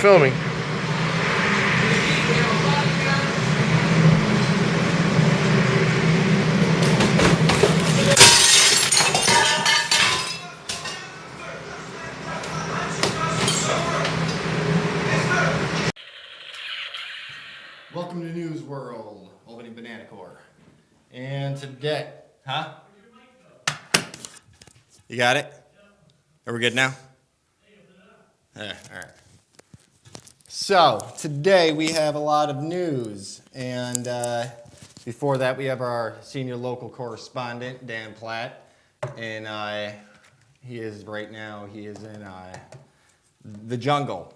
Filming. Welcome to News World, Albany Banana Corps. And today, You got it? Are we good now? All right. So, today we have a lot of news. And before that, we have our senior local correspondent, Dan Platt. And he is in the jungle.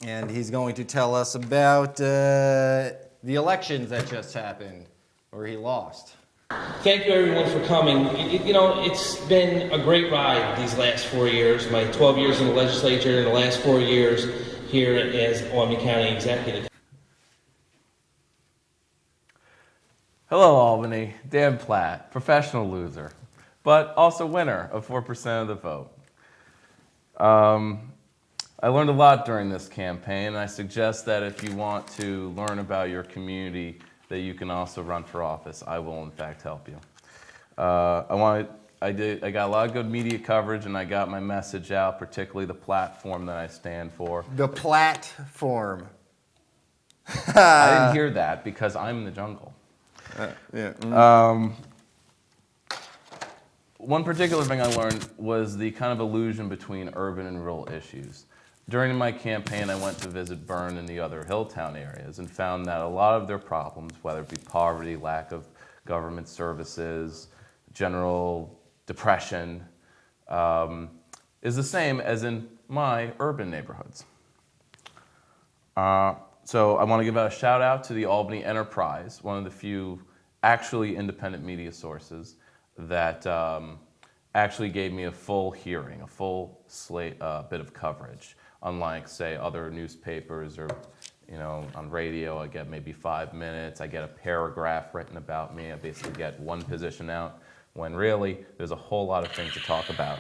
And he's going to tell us about the elections that just happened, where he lost. Thank you, everyone, for coming. You know, it's been a great ride these last 4 years, my 12 years in the legislature and the last 4 years here as Albany County Executive. Hello, Albany. Dan Platt, professional loser, but also winner of 4% of the vote. I learned a lot during this campaign, and I suggest that if you want to learn about your community, that you can also run for office. I will, in fact, help you. I got a lot of good media coverage, and I got my message out, particularly the platform that I stand for. The platform. I didn't hear that because I'm in the jungle. One particular thing I learned was the kind of illusion between urban and rural issues. During my campaign, I went to visit Bern and the other Hilltown areas and found that a lot of their problems, whether it be poverty, lack of government services, general depression, is the same as in my urban neighborhoods. So I want to give a shout out to the Albany Enterprise, one of the few actually independent media sources that actually gave me a full hearing, a full slate bit of coverage. Unlike, say, other newspapers or, on radio, I get maybe 5 minutes. I get a paragraph written about me. I basically get one position out, when really there's a whole lot of things to talk about.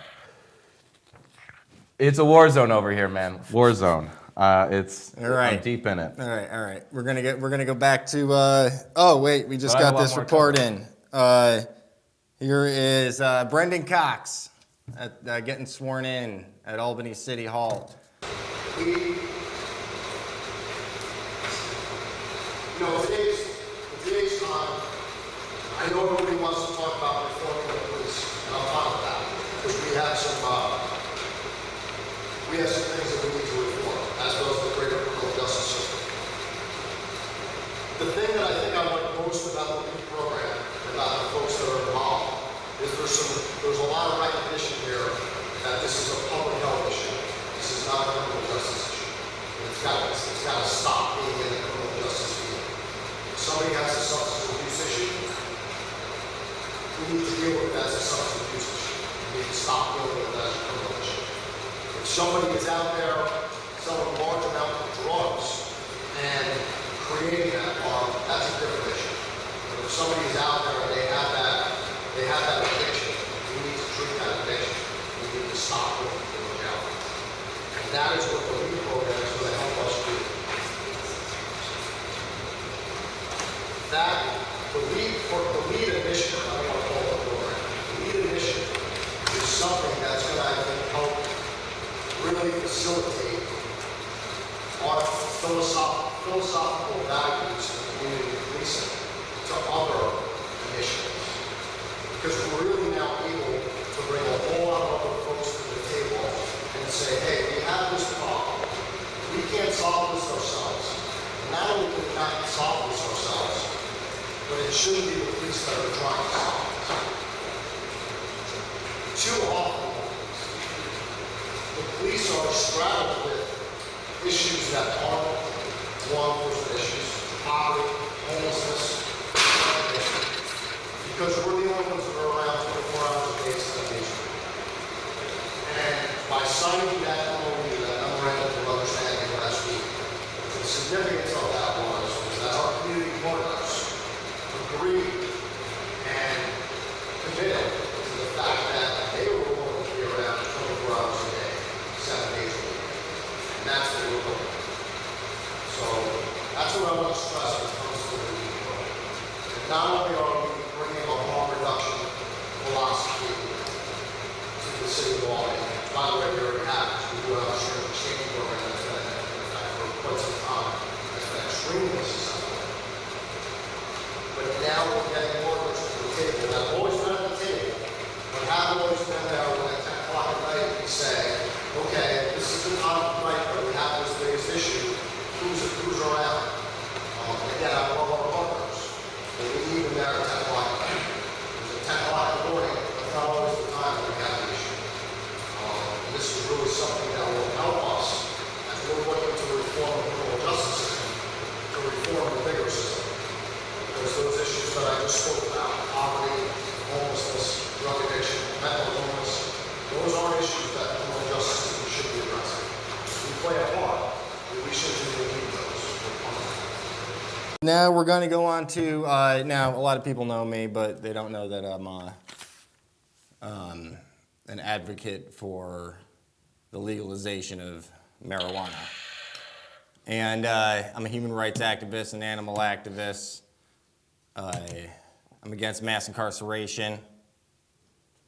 It's a war zone over here, man. War zone. All right. I'm deep in it. All right. We're gonna go back to. Oh wait, we just got this report in. Here is Brendan Cox getting sworn in at Albany City Hall. Today's time, I know nobody wants to talk about reforming the police, and I'm fine with that, because we have some things that we need to reform, as well as the greater criminal justice system. The thing that I think I like most about the new program, about the folks that are involved, is there's a lot of recognition here that this is a public health issue. This is not a criminal justice issue. It's got to stop being in the criminal justice field. If somebody has a substance abuse issue, we need to deal with that as a substance abuse issue. We need to stop dealing with that as a criminal issue. If somebody is out there selling large amounts of drugs and creating that harm, that's a different issue. But if somebody is out there and they have that addiction, we need to treat that addiction. We need to stop what we're doing now. And that is what the LEAD program is going to help us do. The LEAD initiative, I don't want to call it a program, the LEAD initiative is something that's going to, I think, help really facilitate our philosophical values in community policing to other initiatives. Because we're really now able to bring a whole lot of other folks to the table and say, hey, we have this problem. We can't solve this ourselves. And not only can we not solve this ourselves, but it shouldn't be the police that are trying to solve it. Too often, the police are straddled with issues that aren't law enforcement issues, poverty, homelessness, because we're the only ones that are around 24 hours a day, 7 days a week. And by signing that MOU, that memorandum of understanding last week, the significance of that was that our community partners agreed and committed to the fact that they were willing to be around 24 hours a day, 7 days a week. And that's what we're looking for. That's what I want to stress when it comes to the weed program. And not only are we bringing a harm reduction philosophy to the city of Albany, by the way, we already have it. We do have a share exchange program that's been in effect for quite some time. That's been extremely successful. But now we're getting more to the table. Now, I've always been at the table, but haven't always been there when at 10 o'clock at night we say, okay, this is the time of night that we have this biggest issue. Who's around? Again, I love our partners, but we need them there at 10 o'clock at night. Because at 10 o'clock in the morning, that's not always the time that we have the issue. And this is really something that will help us as we're looking to reform the criminal justice system, to reform the bigger system. Because those issues that I just spoke about, poverty, homelessness, drug addiction, mental illness, those are issues that the criminal justice system should be addressing. We play a part, but we shouldn't be leading those. Now we're going to go on to, now a lot of people know me, but they don't know that I'm an advocate for the legalization of marijuana. And I'm a human rights activist, an animal activist. I'm against mass incarceration.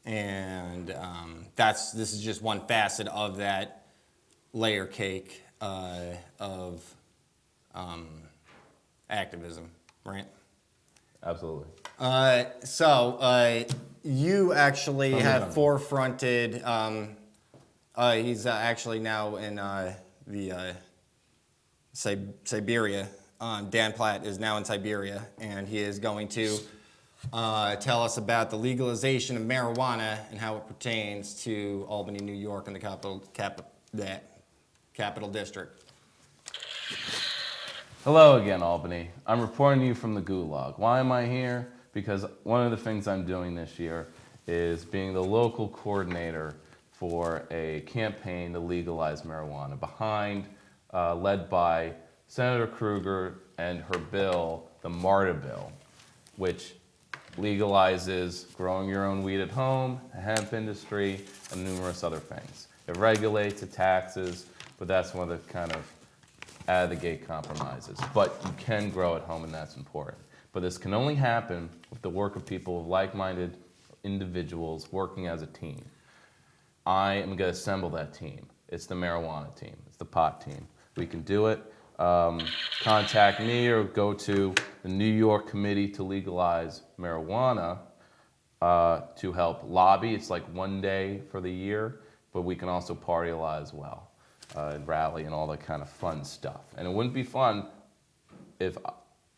And this is just one facet of that layer cake of activism, right? Absolutely. You actually have forefronted, he's actually now in the Siberia. Dan Platt is now in Siberia, and he is going to tell us about the legalization of marijuana and how it pertains to Albany, New York, and the capital district. Hello again, Albany. I'm reporting to you from the Gulag. Why am I here? Because one of the things I'm doing this year is being the local coordinator for a campaign to legalize marijuana, led by Senator Kruger and her bill, the MARTA bill, which legalizes growing your own weed at home, the hemp industry, and numerous other things. It regulates, it taxes, but that's one of the kind of out-of-the-gate compromises. But you can grow at home, and that's important. But this can only happen with the work of people, of like-minded individuals working as a team. I am going to assemble that team. It's the marijuana team. It's the pot team. We can do it. Contact me or go to the New York Committee to Legalize Marijuana to help lobby. It's like one day for the year, but we can also party a lot as well. And rally and all that kind of fun stuff. And it wouldn't be fun if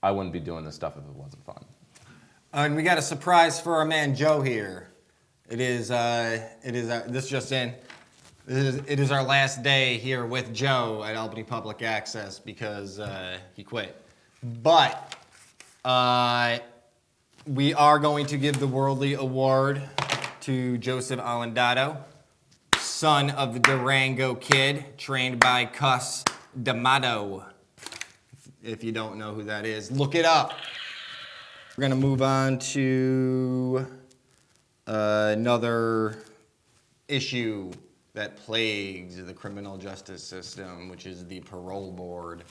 I wouldn't be doing this stuff if it wasn't fun. And we got a surprise for our man Joe here. It is this just in. It is our last day here with Joe at Albany Public Access because he quit. But we are going to give the Worldly Award to Joseph Alandato, son of the Durango Kid, trained by Cus D'Amato. If you don't know who that is, look it up. We're going to move on to another issue that plagues the criminal justice system, which is the parole board.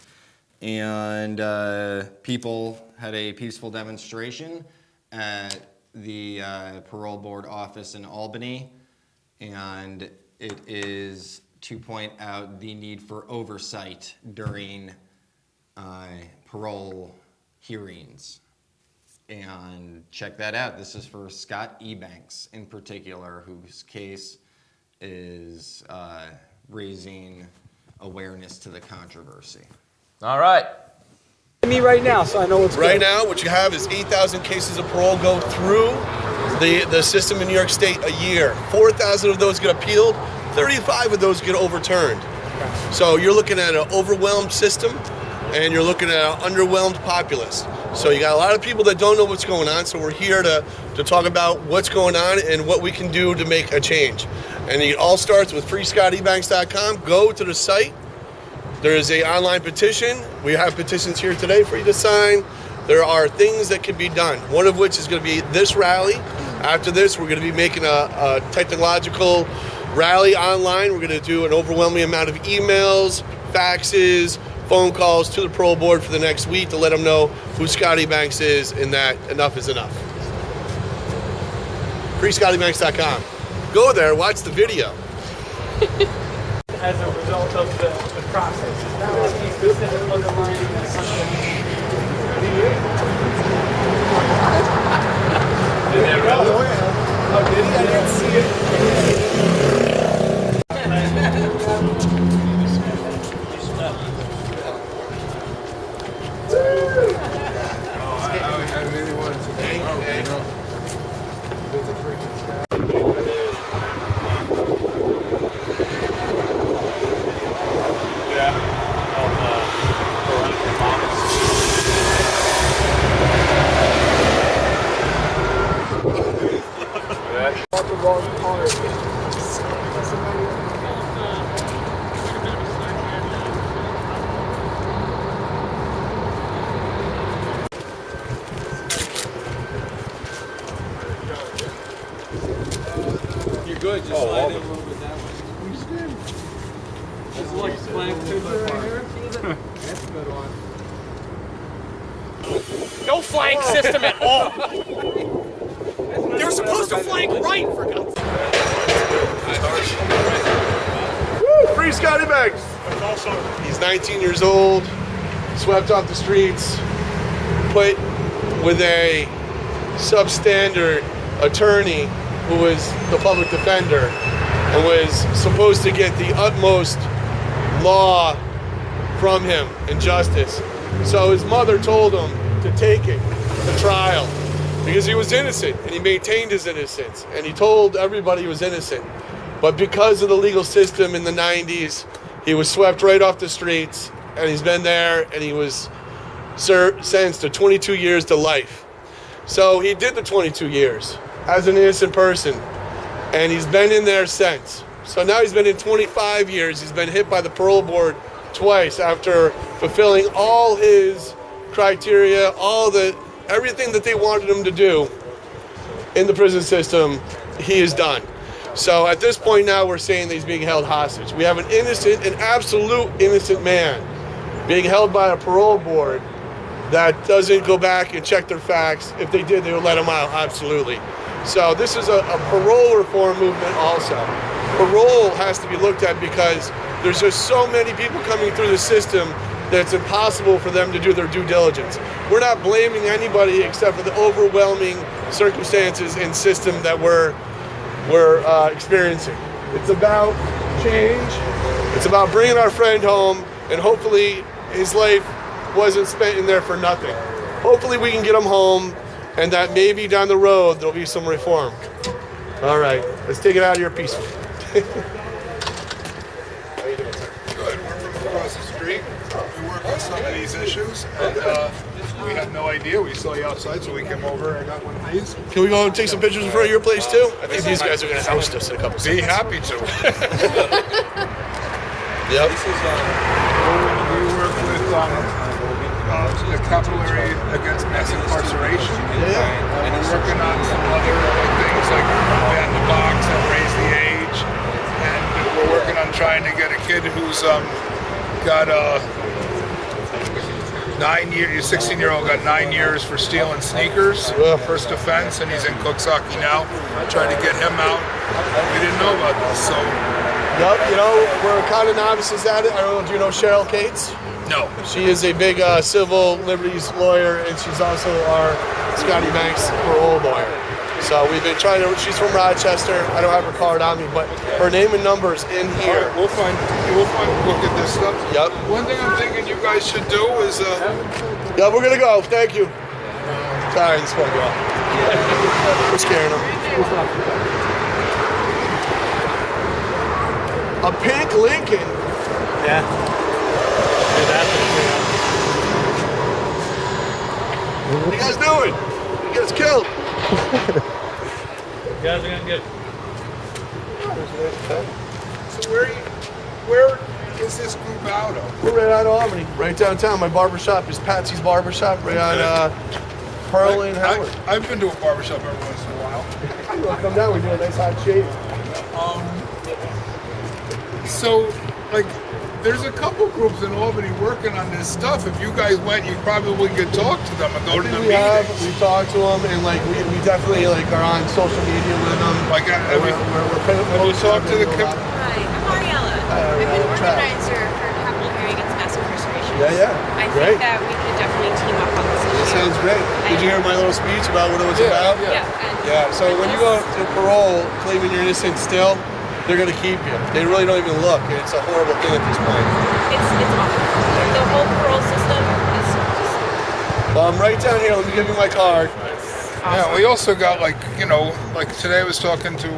And people had a peaceful demonstration at the parole board office in Albany, and it is to point out the need for oversight during parole hearings. And check that out. This is for Scott Ebanks in particular, whose case is raising awareness to the controversy. All right. Me right now, so I know what's right good. now. What you have is 8,000 cases of parole go through the system in New York State a year. 4,000 of those get appealed. 35 of those get overturned. Okay. So you're looking at an overwhelmed system, and you're looking at an underwhelmed populace. So you got a lot of people that don't know what's going on. So we're here to talk about what's going on and what we can do to make a change. And it all starts with freescottebanks.com. Go to the site. There is an online petition. We have petitions here today for you to sign. There are things that can be done, one of which is going to be this rally. After this, we're going to be making a technological rally online. We're going to do an overwhelming amount of emails, faxes, phone calls to the parole board for the next week to let them know who Scott Ebanks is and that enough is enough. FreeScottEbanks.com. Go there, watch the video. As a result of the process. It's not like he's specific underlining something. Did they really? Oh, did he? I didn't see it. I really wanted to thank you. You're good. Just slide in a little bit that way. Just like blank picture right here. That's a good one. No flank system at all. They were supposed to flank right, for God's sake. Woo! Free Scott Ebanks. He's 19 years old, swept off the streets, put with a substandard attorney who was the public defender and was supposed to get the utmost law from him and justice. So his mother told him to take it to trial because he was innocent and he maintained his innocence and he told everybody he was innocent. But because of the legal system in the 90s, he was swept right off the streets and he's been there and he was sentenced to 22 years to life. So he did the 22 years as an innocent person and he's been in there since. So now he's been in 25 years. He's been hit by the parole board twice after fulfilling all his criteria, everything that they wanted him to do in the prison system, he is done. So at this point now we're saying that he's being held hostage. We have an absolute innocent man being held by a parole board that doesn't go back and check their facts. If they did, they would let him out, absolutely. So this is a parole reform movement also. Parole has to be looked at because there's just so many people coming through the system that it's impossible for them to do their due diligence. We're not blaming anybody except for the overwhelming circumstances and system that we're experiencing. It's about change. It's about bringing our friend home, and hopefully his life wasn't spent in there for nothing. Hopefully we can get him home, and that maybe down the road there'll be some reform. All right, let's take it out of here peacefully. Good. We're from across the street. We work on some of these issues, and we had no idea. We saw you outside, so we came over and got one of these. Can we go and take some pictures in front of your place too? I think these guys are going to oust us in a couple seconds. Be happy to. Yep. We work with the capillary against mass incarceration. Yeah. And we're working on some other things like ban the box and raise the age. And we're working on trying to get a kid who's got 9 years, 16-year-old got 9 years for stealing sneakers, first offense, and he's in Coxsackie now. Trying to get him out. We didn't know about this, so. Yep, you know, we're kind of novices at it. I don't know, do you know Cheryl Cates? No. She is a big civil liberties lawyer, and she's also our Scott Ebanks parole lawyer. So we've been trying to, she's from Rochester. I don't have her card on me, but her name and number is in here. We'll look at this stuff. Yep. One thing I'm thinking you guys should do is, Yeah, we're gonna go, thank you. Sorry, this won't go. We're scaring them. A pink Lincoln. Yeah. What are you guys doing? You get us killed. You guys are gonna get. so where is this group out of? We're right out of Albany, right downtown. My barbershop is Patsy's Barbershop, right on Pearl and Howard. I've been to a barbershop every once in a while. You want to come down? We do a nice hot shave. So, like, There's a couple groups in Albany working on this stuff. If you guys went, you probably could talk to them and go to the meetings. We talked to them, and like we definitely like are on social media with them. Like, have you talked to the? Hi, I'm Ariella. I'm an organizer for Capital Hearing Against Mass Incarceration. Yeah. I Great. think that we could definitely team up on this issue. That sounds great. Did you hear my little speech about what it was about? Yeah. Yeah. So when you go to parole, claiming you're innocent still, they're going to keep you. They really don't even look. It's a horrible thing at this point. It's awful. The whole parole system is just... Well, I'm right down here. Let me give you my card. Yeah, we also got like today I was talking to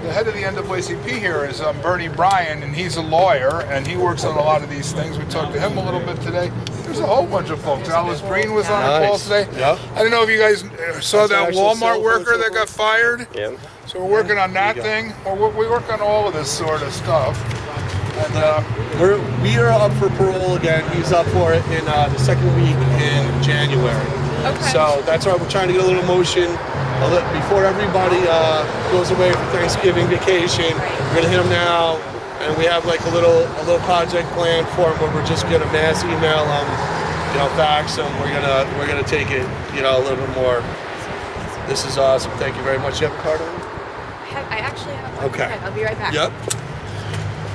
the head of the NAACP here is Bernie Bryan, and he's a lawyer and he works on a lot of these things. We talked to him a little bit today. There's a whole bunch of folks. Alice Green was on the call today. Yep. I don't know if you guys saw that Walmart worker that got fired. Yeah. So we're working on that thing. We work on all of this sort of stuff. And we are up for parole again. He's up for it in the second week in January. Okay. So that's why we're trying to get a little motion before everybody goes away for Thanksgiving vacation. We're gonna hit them now, and we have like a little project plan for them where we're just gonna mass email them, fax them. We're gonna take it, a little bit more. This is awesome. Thank you very much. You have a card on you? I actually have one. Okay. I'll be right back. Yep.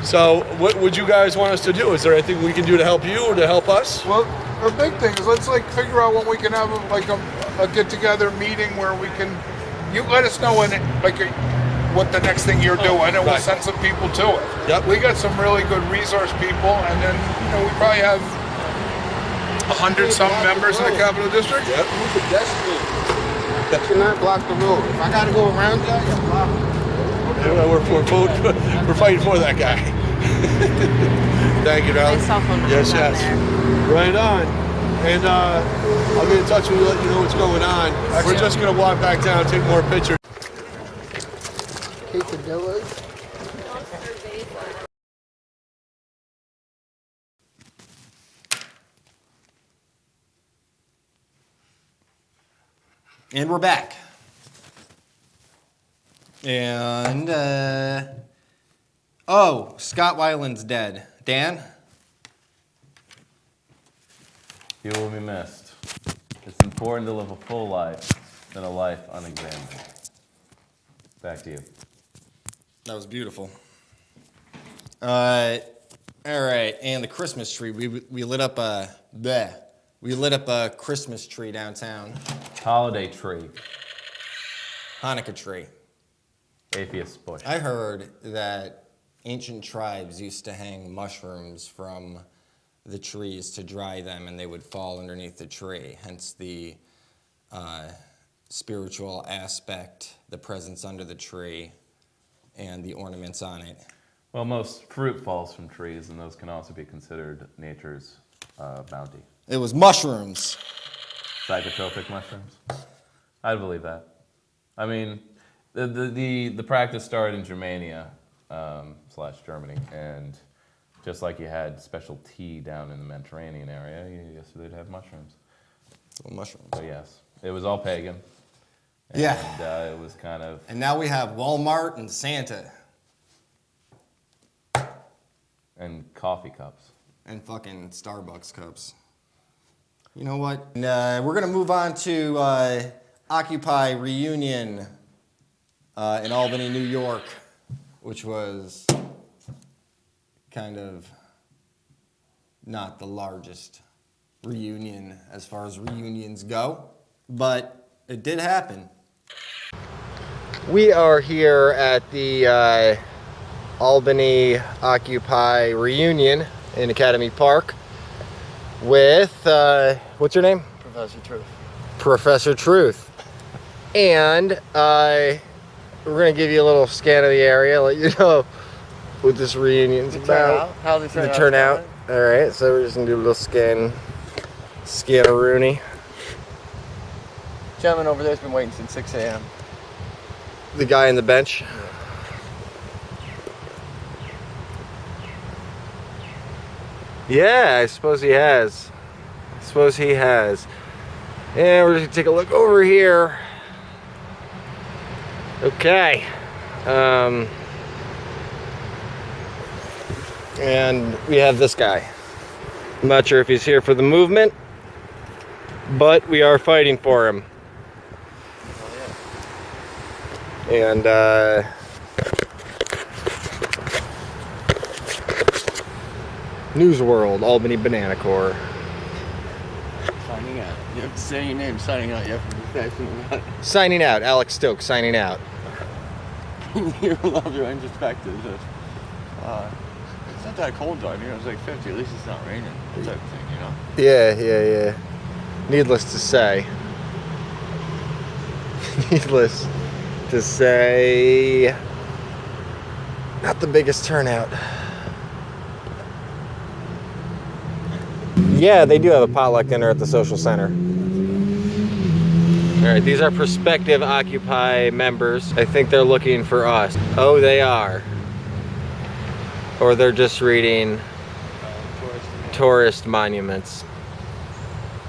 So what would you guys want us to do? Is there anything we can do to help you or to help us? well, the big thing is let's figure out when we can have a get-together meeting where we can. You let us know when what the next thing you're doing, and we'll send some people to it. Yep. We got some really good resource people, and then we probably have 100-some members in the Capital District. Yep. You pedestrian. You cannot block the road. If I gotta go around you, I gotta block it. We're fighting for that guy. Thank you, darling. My cell phone number Yes, down yes. there. Right on. And I'll get in touch with you, let you know what's going on. We're just gonna walk back down and take more pictures. Quesadillas. And we're back. And, Scott Weiland's dead. Dan? You will be missed. It's important to live a full life than a life unexamined. Back to you. That was beautiful. All right, and the Christmas tree. We lit up a Christmas tree downtown. Holiday tree. Hanukkah tree. Atheist bush. I heard that ancient tribes used to hang mushrooms from the trees to dry them, and they would fall underneath the tree, hence the spiritual aspect, the presence under the tree, and the ornaments on it. Well, most fruit falls from trees, and those can also be considered nature's bounty. It was mushrooms. Psychotropic mushrooms? I'd believe that. I mean, the practice started in Germania / Germany, and just like you had special tea down in the Mediterranean area, you guess they'd have mushrooms. Well, mushrooms. So yes, it was all pagan. And, Yeah. it was kind of. And now we have Walmart and Santa. And coffee cups. And fucking Starbucks cups. You know what? We're going to move on to Occupy Reunion in Albany, New York, which was kind of not the largest reunion as far as reunions go, but it did happen. We are here at the Albany Occupy Reunion in Academy Park with, what's your name? Professor Truth. Professor Truth. And we're going to give you a little scan of the area, let you know what this reunion's about. How did The turnout. All right, so we're just going to do a little scan-a-rooney. Gentleman over there's been waiting since 6 a.m. The guy on the bench. Yeah, I suppose he has. And we're just gonna take a look over here. Okay. And we have this guy. I'm not sure if he's here for the movement, but we are fighting for him. And News World, Albany Banana Corps. Signing out. You have to say your name. Signing out. You have to be passionate about it. Signing out. Alex Stokes signing out. You love your introspective. It's not that cold out here. It's like 50. At least it's not raining. That type of thing, you know? Yeah. Needless to say. Not the biggest turnout. Yeah, they do have a potluck dinner at the social center. All right, these are prospective Occupy members. I think they're looking for us. Oh, they are. Or they're just reading tourist monuments,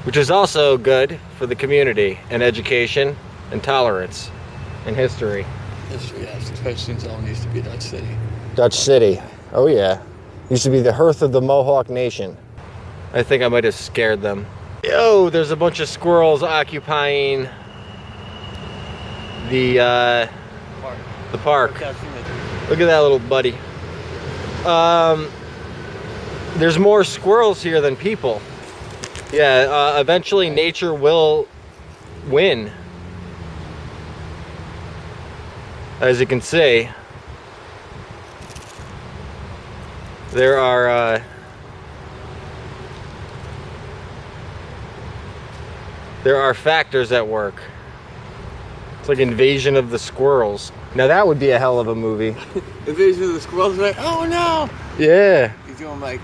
which is also good for the community and education and tolerance and history. History, yes. Especially since Albany used to be Dutch City. Dutch City. Oh, yeah. Used to be the hearth of the Mohawk Nation. I think I might have scared them. Yo, there's a bunch of squirrels occupying the park. Look at that little buddy. There's more squirrels here than people. Yeah, eventually nature will win. As you can see, there are factors at work. It's like Invasion of the Squirrels. Now that would be a hell of a movie. Invasion of the Squirrels, like, oh no! Yeah. He's doing like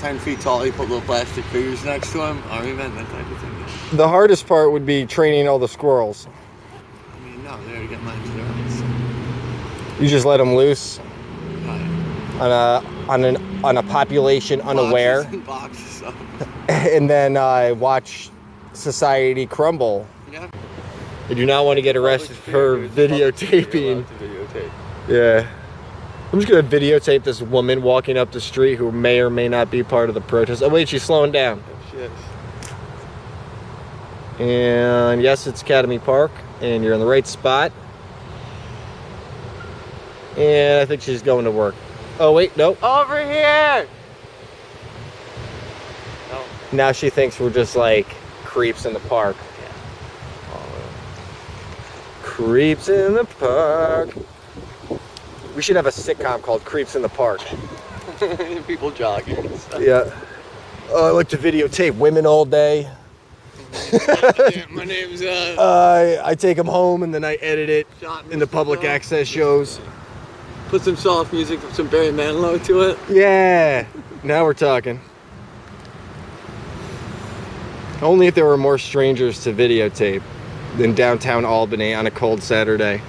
10 feet tall. You put little plastic figures next to him. Army men, that type of thing. The hardest part would be training all the squirrels. I mean, no, they already got mine steroids. You just let them loose on a population unaware, Boxes of and then watch society crumble. Yeah. I do not want to get arrested for videotaping. Yeah. I'm just gonna videotape this woman walking up the street who may or may not be part of the protest. Oh wait, she's slowing down. Oh, shit. And yes, it's Academy Park, and you're in the right spot. And I think she's going to work. Oh wait, nope. Over here! No. Now she thinks we're just like creeps in the park. Creeps in the park. We should have a sitcom called Creeps in the Park. People jogging and stuff. Yeah. Oh, I like to videotape women all day. My name's I take them home and then I edit it into public access shows. Put some soft music, some Barry Manilow to it. Yeah. Now we're talking. Only if there were more strangers to videotape in downtown Albany on a cold Saturday.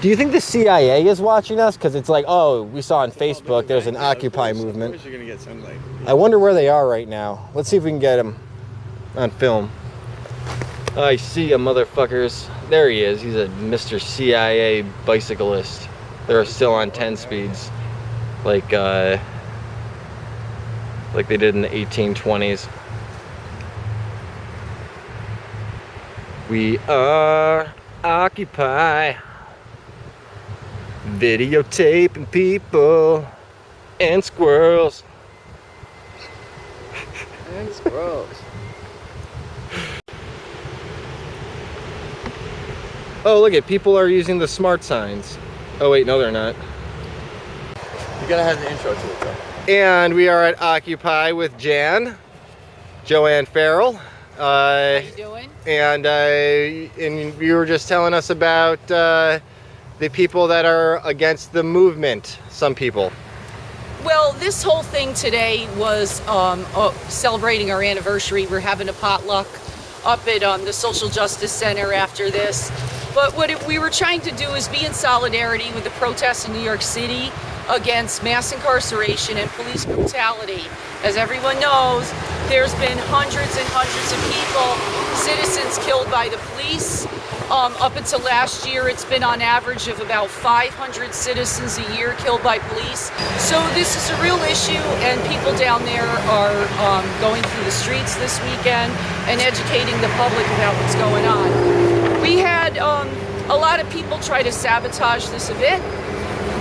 Do you think the CIA is watching us? Because it's like, oh, we saw on Facebook there's an Occupy movement. You're gonna get sunlight. I wonder where they are right now. Let's see if we can get him on film. I see ya, motherfuckers. There he is. He's a Mr. CIA bicyclist. They're still on 10 speeds, like they did in the 1820s. We are Occupy. Videotaping people and squirrels. And squirrels. Oh, look at people are using the smart signs. Oh wait, no they're not. You gotta have the intro to it though. And we are at Occupy with Joanne Farrell. How you doing? And you were just telling us about the people that are against the movement, some people. Well, this whole thing today was celebrating our anniversary. We're having a potluck up at the Social Justice Center after this. But what we were trying to do is be in solidarity with the protests in New York City against mass incarceration and police brutality. As everyone knows, there's been hundreds and hundreds of people, citizens killed by the police, Up until last year, it's been on average of about 500 citizens a year killed by police. So this is a real issue, and people down there are going through the streets this weekend and educating the public about what's going on. We had a lot of people try to sabotage this event.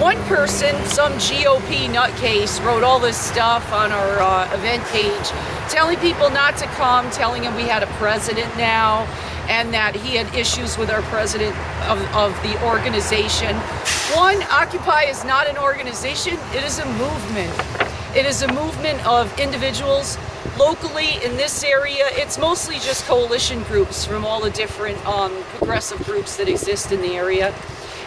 One person, some GOP nutcase, wrote all this stuff on our event page, telling people not to come, telling them we had a president now, and that he had issues with our president of the organization. One, Occupy is not an organization, it is a movement. It is a movement of individuals locally in this area. It's mostly just coalition groups from all the different progressive groups that exist in the area,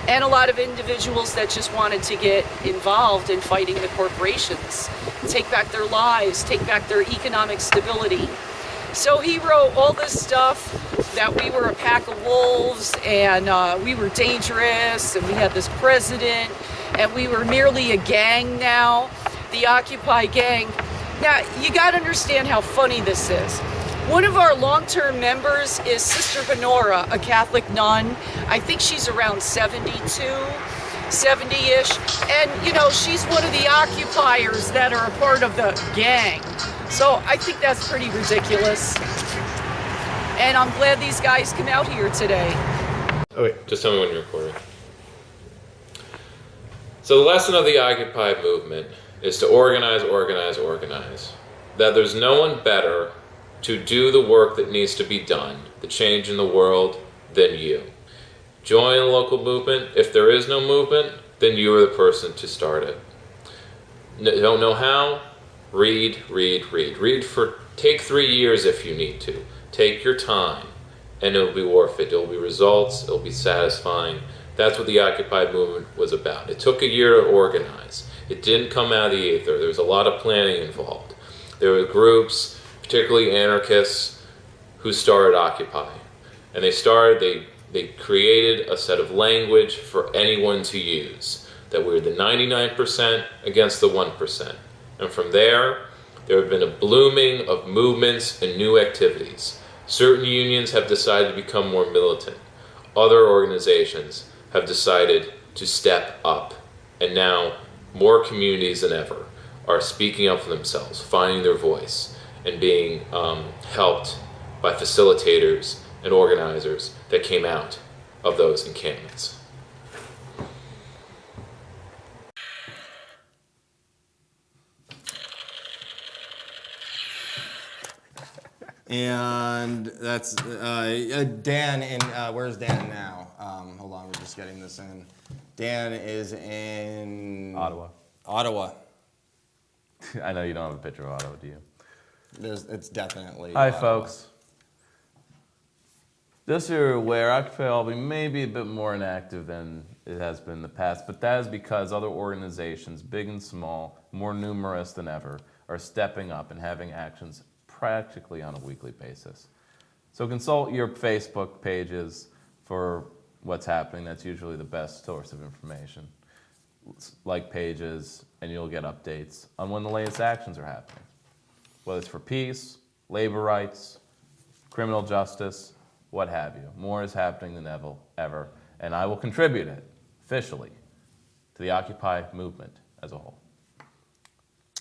and a lot of individuals that just wanted to get involved in fighting the corporations, take back their lives, take back their economic stability. So he wrote all this stuff that we were a pack of wolves, and we were dangerous, and we had this president, and we were merely a gang now, the Occupy gang. Now, you gotta understand how funny this is. One of our long-term members is Sister Honora, a Catholic nun. I think she's around 72, 70-ish. And, you know, she's one of the occupiers that are a part of the gang. So I think that's pretty ridiculous. And I'm glad these guys come out here today. Oh wait, just tell me when you're recording. So the lesson of the Occupy movement is to organize, organize, organize. That there's no one better to do the work that needs to be done, the change in the world, than you. Join a local movement. If there is no movement, then you are the person to start it. Don't know how? Read, read, read. Read for, take 3 years if you need to. Take your time, and it'll be worth it. It'll be results, it'll be satisfying. That's what the Occupy movement was about. It took a year to organize. It didn't come out of the ether. There was a lot of planning involved. There were groups, particularly anarchists, who started Occupy. And they created a set of language for anyone to use. That we're the 99% against the 1%. And from there have been a blooming of movements and new activities. Certain unions have decided to become more militant. Other organizations have decided to step up. And now more communities than ever are speaking up for themselves, finding their voice, and being helped by facilitators and organizers that came out of those encampments. And that's Dan in, where's Dan now? Hold on, we're just getting this in. Dan is in... Ottawa. Ottawa. I know you don't have a picture of Ottawa, do you? It's definitely Hi, Ottawa. folks. Just so you're aware, Occupy Albany may be a bit more inactive than it has been in the past, but that is because other organizations, big and small, more numerous than ever, are stepping up and having actions practically on a weekly basis. So consult your Facebook pages for what's happening. That's usually the best source of information. Like pages, and you'll get updates on when the latest actions are happening. Whether it's for peace, labor rights, criminal justice, what have you. More is happening than ever, and I will contribute it, officially, to the Occupy movement as a whole.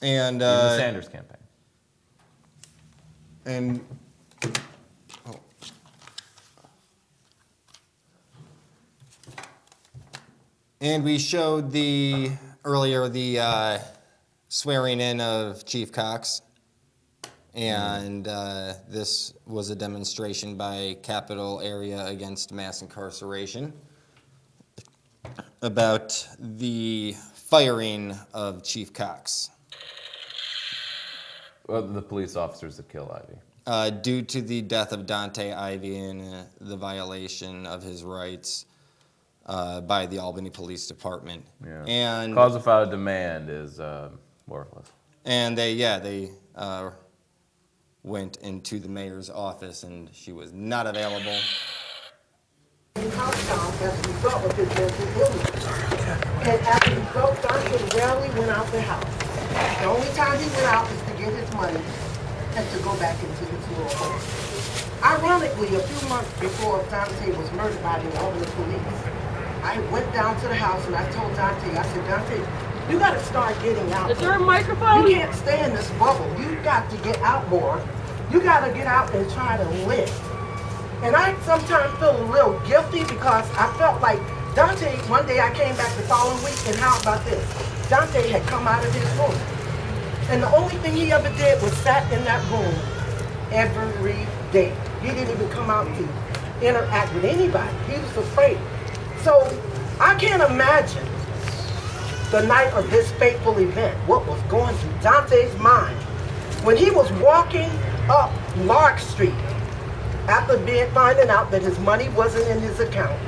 And even the Sanders campaign. And and we showed earlier the swearing in of Chief Cox, and this was a demonstration by Capital Area Against Mass Incarceration about the firing of Chief Cox. Well, the police officers that killed Ivy. Due to the death of Dontay Ivy and the violation of his rights by the Albany Police Department. Yeah. And cause without a demand is worthless. And they went into the mayor's office, and she was not available. As a result of his mental illness. And as a result, Dontay rarely went out the house. The only time he went out was to get his money and to go back into his little home. Ironically, a few months before Dontay was murdered by the Albany police, I went down to the house and I told Dontay, I said, Dontay, you got to start getting out. Is there a microphone? You can't stay in this bubble. You got to get out more. You got to get out and try to live. And I sometimes feel a little guilty because I felt like Dontay, one day I came back the following week, and how about this? Dontay had come out of his room. And the only thing he ever did was sat in that room every day. He didn't even come out to interact with anybody. He was afraid. So I can't imagine the night of this fateful event, what was going through Dontay's mind when he was walking up Lark Street after finding out that his money wasn't in his account,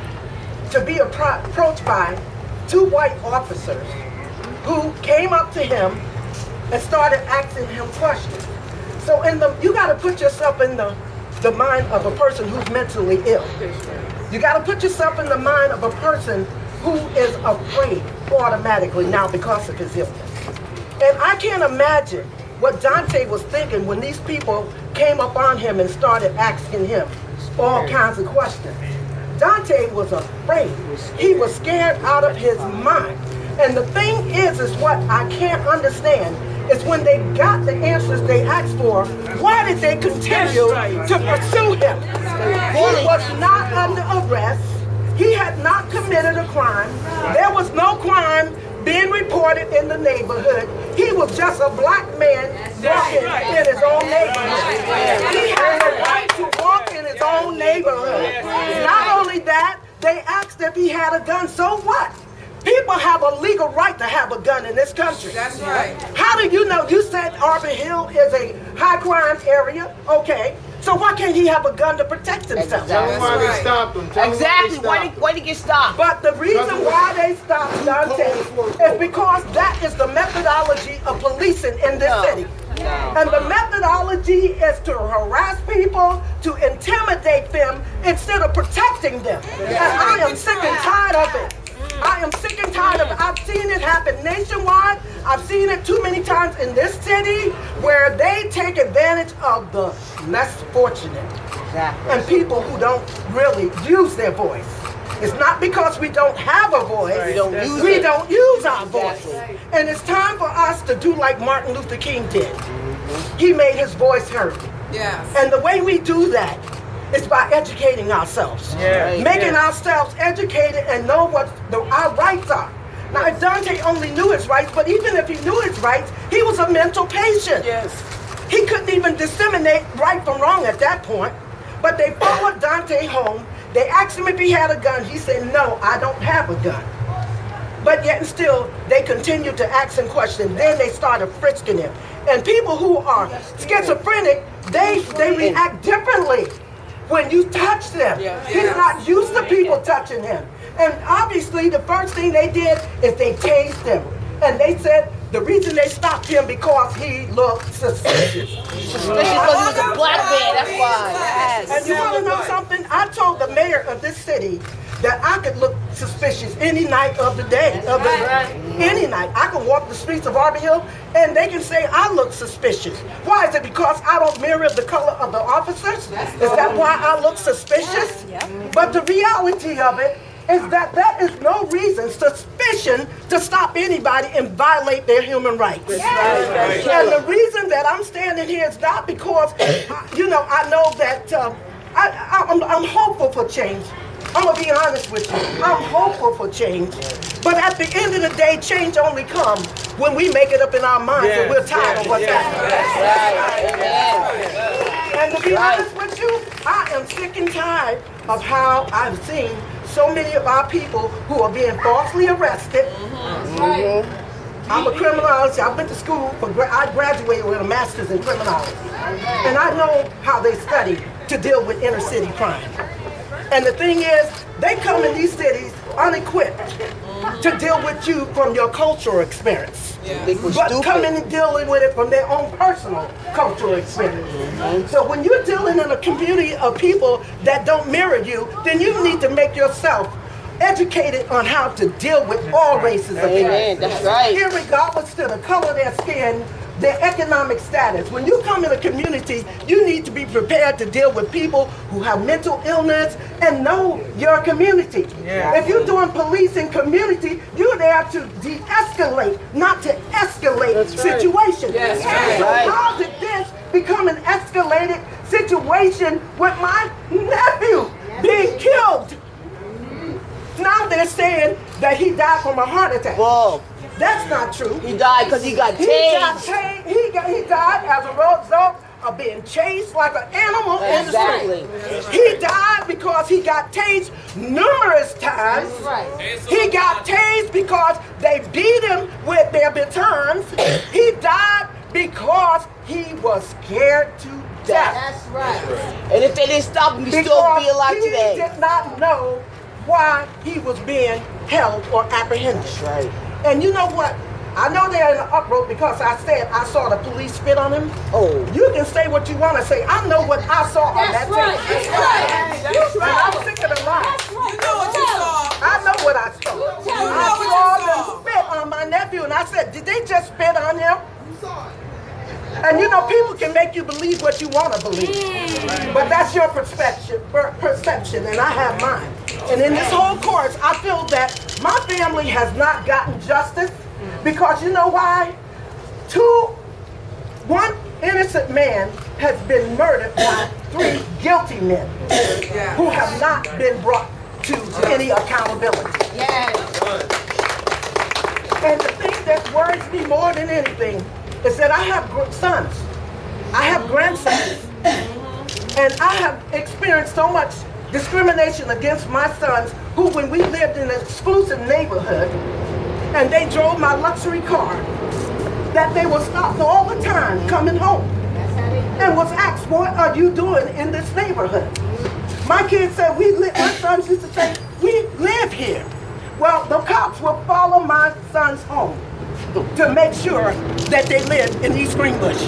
to be approached by two white officers who came up to him and started asking him questions. So you got to put yourself in the mind of a person who's mentally ill. You got to put yourself in the mind of a person who is afraid automatically now because of his illness. And I can't imagine what Dontay was thinking when these people came up on him and started asking him all kinds of questions. Dontay was afraid. He was scared out of his mind. And the thing is what I can't understand is when they got the answers they asked for, why did they continue to pursue him? He was not under arrest. He had not committed a crime. There was no crime being reported in the neighborhood. He was just a black man walking in his own neighborhood. He had a right to walk in his own neighborhood. Not only that, they asked if he had a gun. So what? People have a legal right to have a gun in this country. That's right. How do you know? You said Arbor Hill is a high crime area. Okay. So why can't he have a gun to protect himself? Tell him why they stopped him. Exactly. Why did he get stopped? But the reason why they stopped Dontay is because that is the methodology of policing in this city. And the methodology is to harass people, to intimidate them instead of protecting them. And I am sick and tired of it. I am sick and tired of it. I've seen it happen nationwide. I've seen it too many times in this city where they take advantage of the less fortunate and people who don't really use their voice. It's not because we don't have a voice, we don't use our voice. And it's time for us to do like Martin Luther King did. He made his voice heard. Yes. And the way we do that is by educating ourselves, making ourselves educated and know what our rights are. Now, Dontay only knew his rights, but even if he knew his rights, he was a mental patient. Yes. He couldn't even disseminate right from wrong at that point. But they followed Dontay home. They asked him if he had a gun. He said, no, I don't have a gun. But yet and still, they continued to ask him questions. Then they started frisking him. And people who are schizophrenic, they react differently when you touch them. He's not used to people touching him. And obviously, the first thing they did is they tased him. And they said the reason they stopped him because he looked suspicious. Suspicious because he was a black man, that's why. Yes. And you want to know something? I told the mayor of this city that I could look suspicious any night of the day. Any night. I can walk the streets of Arbor Hill and they can say I look suspicious. Why? Is it because I don't mirror the color of the officers? Is that why I look suspicious? But the reality of it is that is no reason, suspicion, to stop anybody and violate their human rights. And the reason that I'm standing here is not because, I know that I'm hopeful for change. I'm going to be honest with you. I'm hopeful for change. But at the end of the day, change only comes when we make it up in our minds and we're tired of what's happening. And to be honest with you, I am sick and tired of how I've seen so many of our people who are being falsely arrested. I'm a criminologist. I went to school I graduated with a master's in criminology. And I know how they study to deal with inner city crime. And the thing is, they come in these cities unequipped to deal with you from your cultural experience. But coming and dealing with it from their own personal cultural experience. So when you're dealing in a community of people that don't mirror you, then you need to make yourself educated on how to deal with all races of people. That's right. Irregardless to the color of their skin, their economic status. When you come in a community, you need to be prepared to deal with people who have mental illness and know your community. Yeah. If you're doing policing community, you're there to de-escalate, not to escalate situations. Yes. So how did this become an escalated situation with my nephew being killed? Now they're saying that he died from a heart attack. Whoa. That's not true. He died because he got tased. He died as a result of being chased like an animal in the street. He died because he got tased numerous times. He got tased because they beat him with their batons. He died because he was scared to death. That's right. And if they didn't stop him, he'd still be alive today. He did not know why he was being held or apprehended. That's right. And you know what? I know they're in an uproar because I said I saw the police spit on him. Oh. You can say what you want to say. I know what I saw on that tape. That's right. That's right. I'm sick of the lies. You know what you saw. I know what I saw. I saw them spit on my nephew, and I said, did they just spit on him? And you know, people can make you believe what you want to believe. But that's your perception, and I have mine. And in this whole course, I feel that my family has not gotten justice because you know why? One innocent man has been murdered by 3 guilty men who have not been brought to any accountability. And the thing that worries me more than anything is that I have sons, I have grandsons, and I have experienced so much discrimination against my sons who, when we lived in an exclusive neighborhood and they drove my luxury car, that they were stopped all the time coming home and was asked, what are you doing in this neighborhood? My kids said, my sons used to say, we live here. Well, the cops will follow my sons home to make sure that they live in East Greenbush.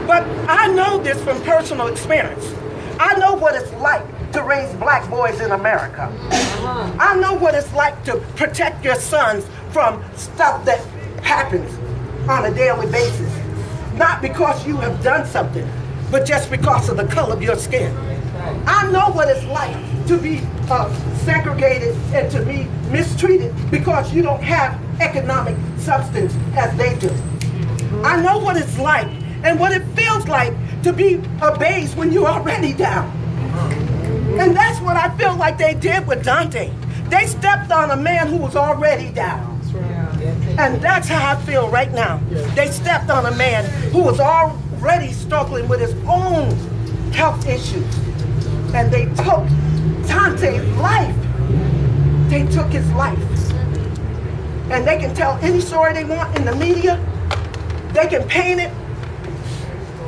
But I know this from personal experience. I know what it's like to raise black boys in America. I know what it's like to protect your sons from stuff that happens on a daily basis. Not because you have done something, but just because of the color of your skin. I know what it's like to be segregated and to be mistreated because you don't have economic substance as they do. I know what it's like and what it feels like to be abased when you're already down. And that's what I feel like they did with Dontay. They stepped on a man who was already down. And that's how I feel right now. They stepped on a man who was already struggling with his own health issues. And they took Dontay's life. They took his life. And they can tell any story they want in the media. They can paint it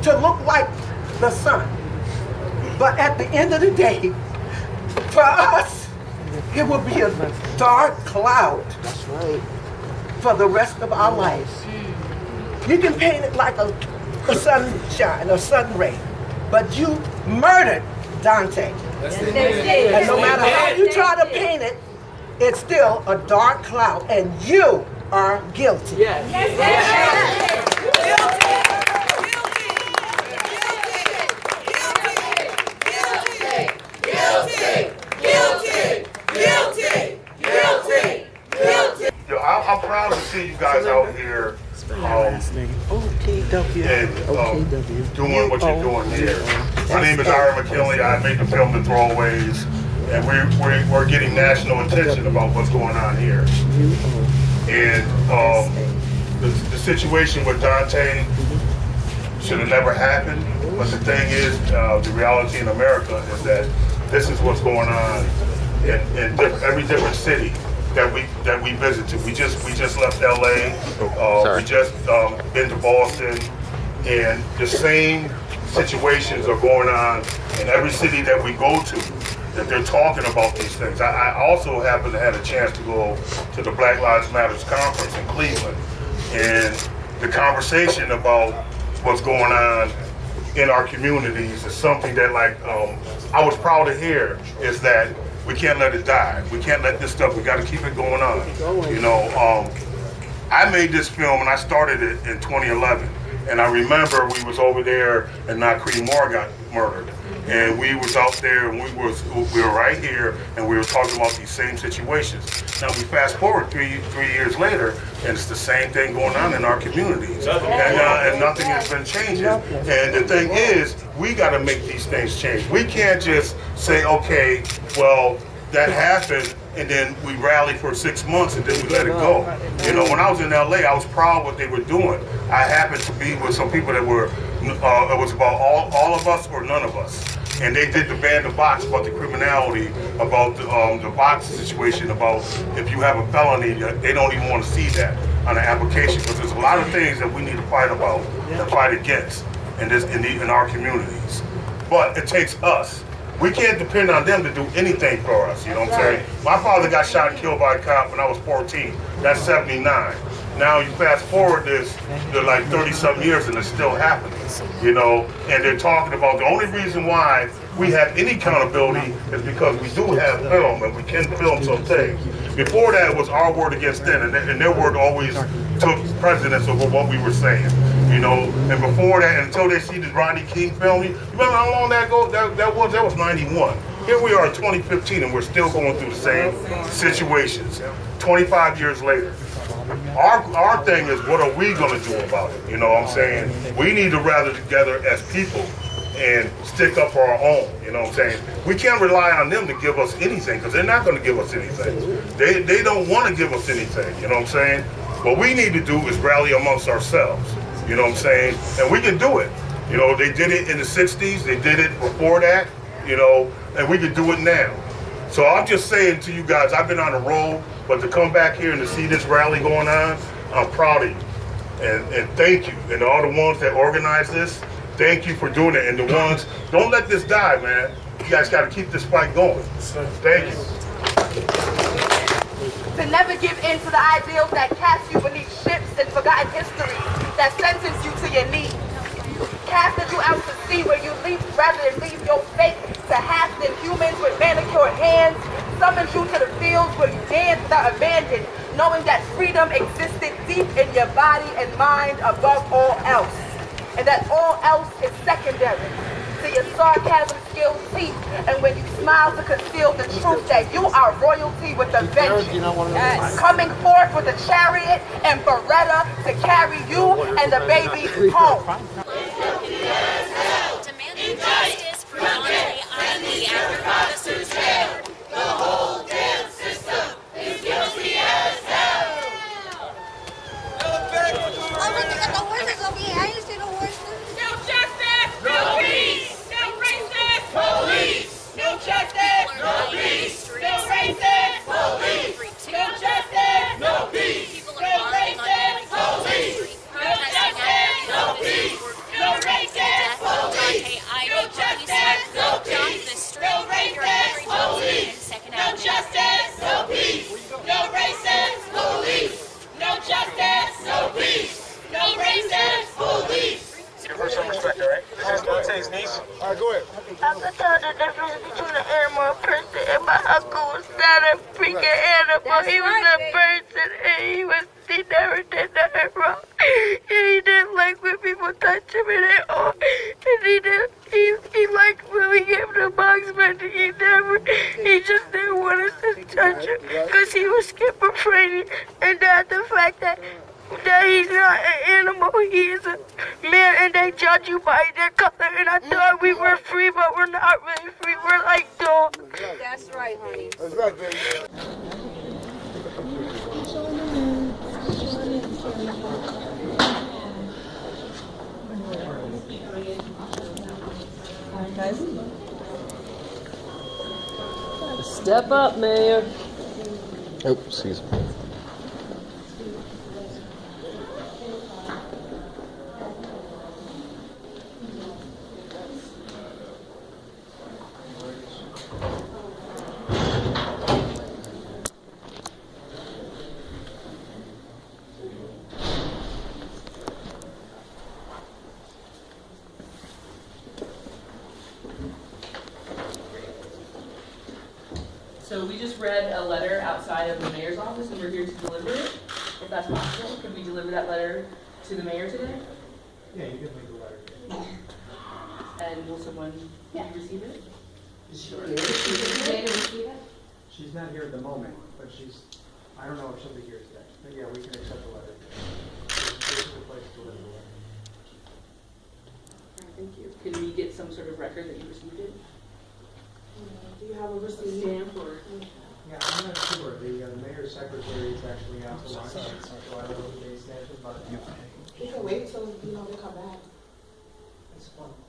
to look like the sun. But at the end of the day, for us, it will be a dark cloud. That's right. For the rest of our lives. You can paint it like a sunshine, a sun ray, but you murdered Dontay. And no matter how you try to paint it, it's still a dark cloud, and you are guilty. Yes. I'm proud to see you guys out here and doing what you're doing here. My name is Ira McKinley. I make the film The Throwaways, and we're getting national attention about what's going on here. And the situation with Dontay should have never happened, but the thing is, the reality in America is that this is what's going on in every different city that we visited. We just left LA. We just been to Boston, and the same situations are going on in every city that we go to. That they're talking about these things. I also happened to have a chance to go to the Black Lives Matters conference in Cleveland, and the conversation about what's going on in our communities is something that, like, I was proud to hear, is that we can't let it die. We can't let this stuff, we got to keep it going on. You know, I made this film and I started it in 2011. And I remember we was over there and Nakri Moore got murdered. And we was out there and we were right here and we were talking about these same situations. Now we fast forward three years later and it's the same thing going on in our communities. And nothing has been changing. And the thing is, we got to make these things change. We can't just say, okay, well, that happened and then we rally for 6 months and then we let it go. You know, when I was in LA, I was proud of what they were doing. I happened to be with some people that were, it was about all of us or none of us. And they did the ban the box about the criminality, about the box situation, about if you have a felony, they don't even want to see that on the application because there's a lot of things that we need to fight about and fight against in our communities. But it takes us. We can't depend on them to do anything for us, you know what I'm saying? My father got shot and killed by a cop when I was 14. That's 79. Now you fast forward this to like 30-something years and it's still happening, you know? And they're talking about the only reason why we have any accountability is because we do have film and we can film some things. Before that, it was our word against them, and their word always took precedence over what we were saying, you know? And before that, until they see the Rodney King film, you remember how long that ago? That was 91. Here we are in 2015 and we're still going through the same situations, 25 years later. Our thing is, what are we going to do about it? You know what I'm saying? We need to rally together as people and stick up for our own, you know what I'm saying? We can't rely on them to give us anything because they're not going to give us anything. They don't want to give us anything, you know what I'm saying? What we need to do is rally amongst ourselves, you know what I'm saying? And we can do it. You know, they did it in the 60s, they did it before that, you know, and we can do it now. So I'm just saying to you guys, I've been on the road, but to come back here and to see this rally going on, I'm proud of you. And thank you. And all the ones that organized this, thank you for doing it. And the ones, don't let this die, man. You guys got to keep this fight going. Thank you. To never give in to the ideals that cast you beneath ships and forgotten history that sentence you to your knees. Casted you out to sea where you leap rather than leave your fate to half-than humans with manicured hands. Summoned you to the fields where you dance without abandon, knowing that freedom existed deep in your body and mind above all else. And that all else is secondary to your sarcasm-skilled teeth, and when you smile to conceal the truth that you are royalty with a vengeance. Yes. Coming forth with a chariot and Beretta to carry you and the babies home. Demanding justice for Dontay Ivy after officers failed. The whole damn system is guilty as hell. Oh, look at the horses over here. I didn't see the horses. No justice, no peace. No racist, police. No justice, no peace. No racist, police. No justice, no peace. No racist, police. No justice, no peace. No racist, police. No justice, no peace. No racist, police. No justice, no peace. No racist, police. No justice, no peace. No racist, police. Give her some respect, all right? This is Dontay's niece. All right, go ahead. I could tell the difference between an animal and a person, and my uncle was not a freaking animal. He was a person, and he never did nothing wrong. And he didn't like when people touch him at all. And he liked when we gave him the box, but he just didn't want us to touch him because he was schizophrenic. And the fact that he's not an animal, he is a man, and they judge you by their color. And I thought we were free, but we're not really free. We're like dogs. That's right, honey. That's right, baby. Step up, Mayor. Oh, excuse me. So we just read a letter outside of the mayor's office, and we're here to deliver it. if that's possible. Can we deliver that letter to the mayor today? Yeah, you can make a letter. And will someone receive it? Sure. She's not here at the moment, but I don't know if she'll be here today. But yeah, we can accept the letter. This is the place to deliver the letter. All right, thank you. Can we get some sort of record that you received it? Do you have a receipt? Stamp or? Yeah, I'm not sure. The mayor's secretary is actually out to lunch, so I don't know the day's statute, but You can wait till they come back.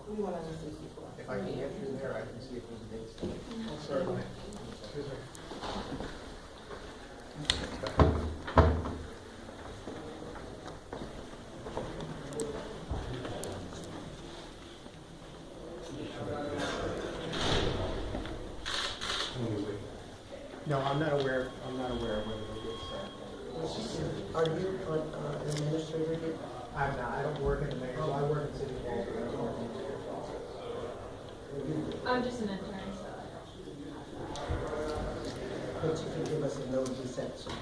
We want to listen to people. if I can get through there, I can see if there's a date statute. Certainly. Excuse me. No, I'm not aware of whether they get started. Are you an administrator here? I'm not. I don't work in the mayor's. I work in city hall, but I don't work in the mayor's office. I'm just an intern, so. But you can give us a note you sent some.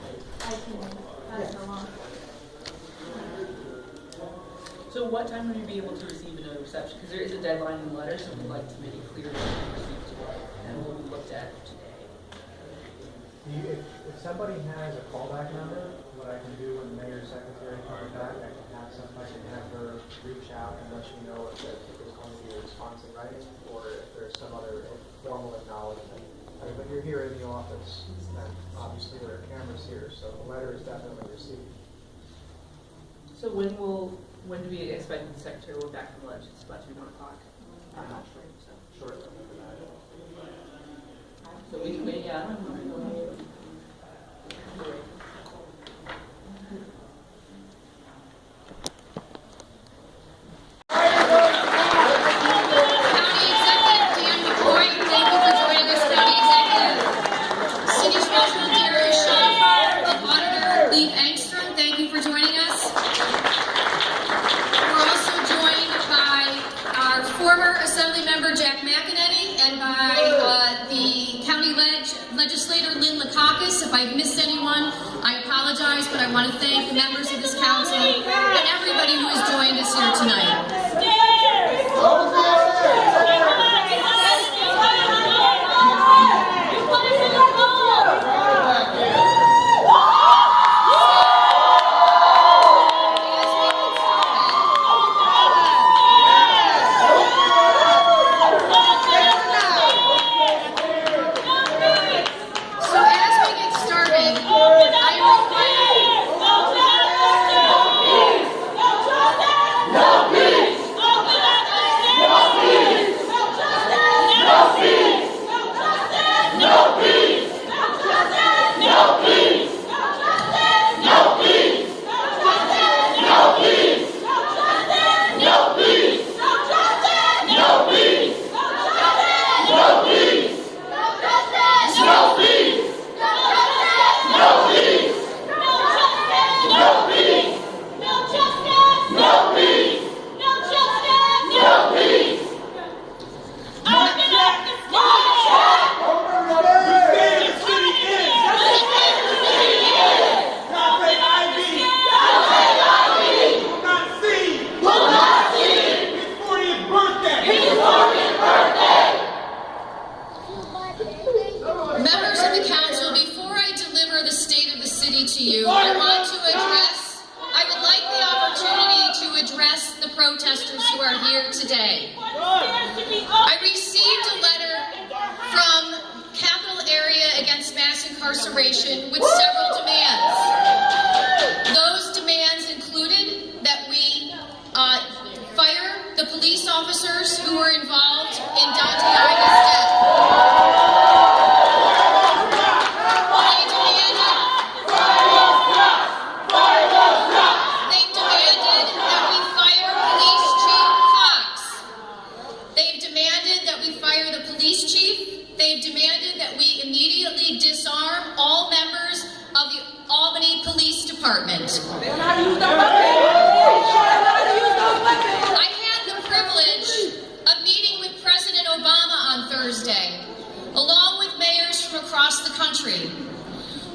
I can pass it along. So what time will you be able to receive another reception? Because there is a deadline in the letter, so we'd like to make it clear that you received today and will be looked at today. If somebody has a callback number, what I can do when the mayor's secretary comes back, I can have her reach out and let you know if there's going to be a response in writing or if there's some other formal acknowledgement. But you're here in the office, and obviously there are cameras here, so the letter is definitely received. So when do we expect the secretary will be back from lunch? It's about to be 1 o'clock. I'm not sure. So. Shortly. So we can wait, yeah. County Executive Dan McCoy, thank you for joining us, County Executive. City Treasurer Gary Shaw, Auditor Lee Engstrom, thank you for joining us. We're also joined by our former Assembly Member Jack McEnany and by the County Legislator Lynn Lakakis. If I've missed anyone, I apologize, but I want to thank the members of this council and everybody who has joined us here tonight.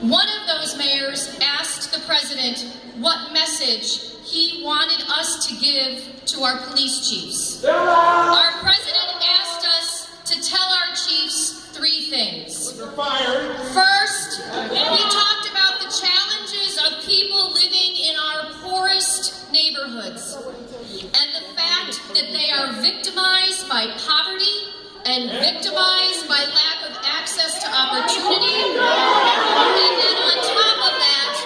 One of those mayors asked the president what message he wanted us to give to our police chiefs. Our president asked us to tell our chiefs 3 things. First, we talked about the challenges of people living in our poorest neighborhoods and the fact that they are victimized by poverty and victimized by lack of access to opportunity, and then on top of that,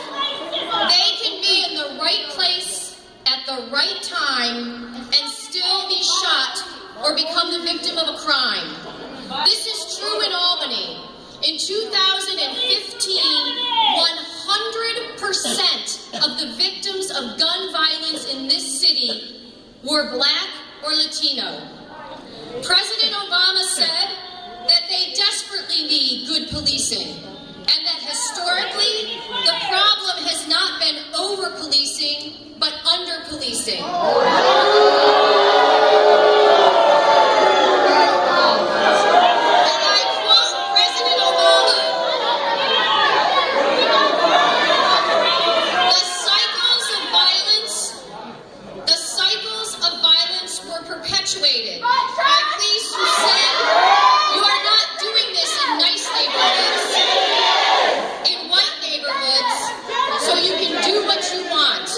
they can be in the right place at the right time and still be shot or become the victim of a crime. This is true in Albany. In 2015, 100% of the victims of gun violence in this city were Black or Latino. President Obama said that they desperately need good policing, and that historically, the problem has not been over-policing, but under-policing. Perpetuated by police who said, you are not doing this in nice neighborhoods, in white neighborhoods, so you can do what you want.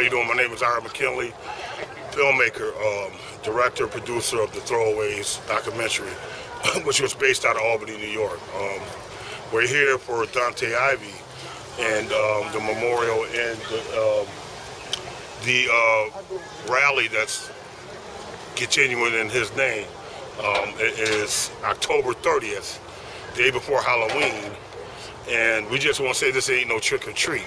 you doing? My name is Ira McKinley, filmmaker, director, producer of the Throwaways documentary, which was based out of Albany, New York. We're here for Dontay Ivy and the memorial and the rally that's continuing in his name. It is October 30th, day before Halloween, and we just want to say this ain't no trick or treat.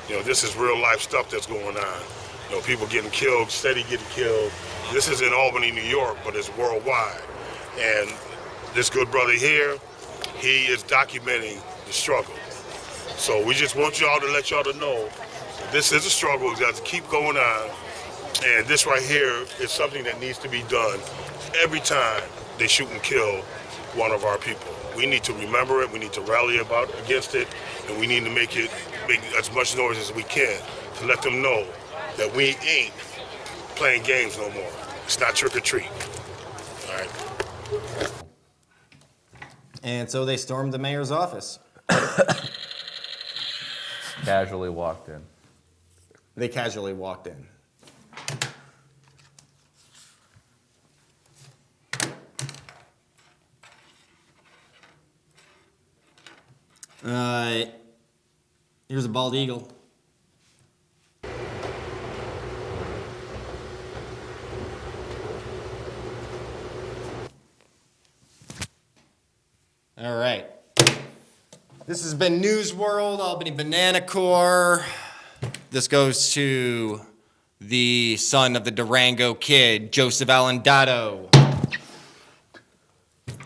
You know, this is real life stuff that's going on. You know, people getting killed, steady getting killed. This is in Albany, New York, but it's worldwide. And this good brother here, he is documenting the struggle. So we just want y'all to let y'all to know this is a struggle. It's got to keep going on. And this right here is something that needs to be done every time they shoot and kill one of our people. We need to remember it, we need to rally against it, and we need to make as much noise as we can to let them know that we ain't playing games no more. It's not trick or treat. All right. And so they stormed the mayor's office. Casually walked in. They casually walked in. Here's a bald eagle. All right. This has been News World, Albany Banana Corps. This goes to the son of the Durango Kid, Joseph Alendato.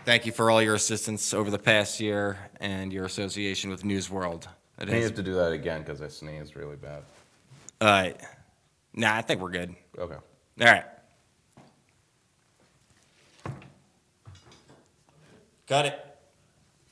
Thank you for all your assistance over the past year and your association with News World. I have to do that again because I sneezed really bad. Nah, I think we're good. Okay. All right. Got it.